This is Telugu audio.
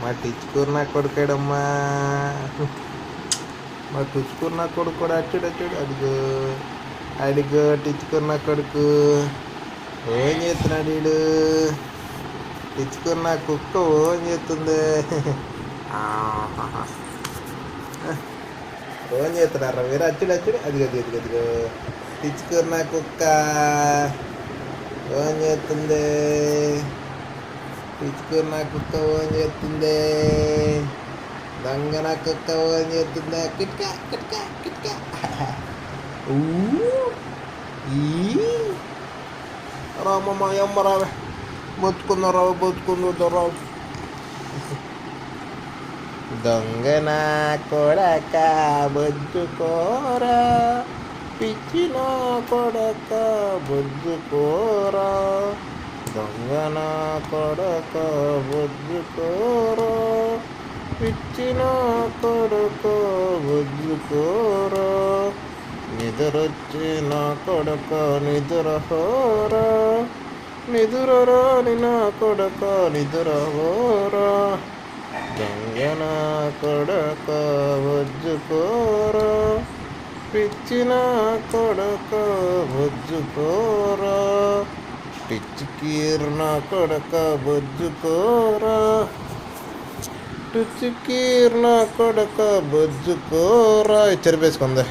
మా టిచ్చుకూరు నా కొడుకాడమ్మా. మా టిచ్చుకూరు నా కొడుకు కూడా అచ్చుడు అదిగో అడిగో టిచ్చుకూరు నా కొడుకు ఏం చేస్తున్నాడు వీడు. టిచ్చుకూరు నా కుక్క ఓన్ చేస్తుంది. ఓన్ చేస్తున్నారా మీరు అచ్చుడు అదిగో అదిగో టిచ్చుకూరు నా కుక్క ఓన్ చేస్తుంది. టిచ్చుకూరు నా కుక్క ఓన్ చేస్తుంది. దొంగ నా కుక్క ఓన్ చేస్తుంది. కిట్కా కిట్కా కిట్కా రామమ్మ అమ్మ రావే బతుకుందో రావు. దొంగ నా కొడక బొజ్జుకోరా పిచ్చిన కొడక బొజ్జుకోరా. దొంగ నా కొడక బొజ్జుకోరా పిచ్చిన కొడక బొజ్జుకోరా. నిద్రొచ్చిన కొడక నిద్రహోరా నిదురరాని నా కొడక నిదురహోరా. దొంగ నా కొడక బొజ్జుకోరా పిచ్చిన కొడక బొజ్జుకోరా. టిచ్చుకీర్ నా కొడక బొజ్జుకోరా టిచ్చుకీర్ నా కొడక బొజ్జుకోరా. చెరిపేసుకుంది.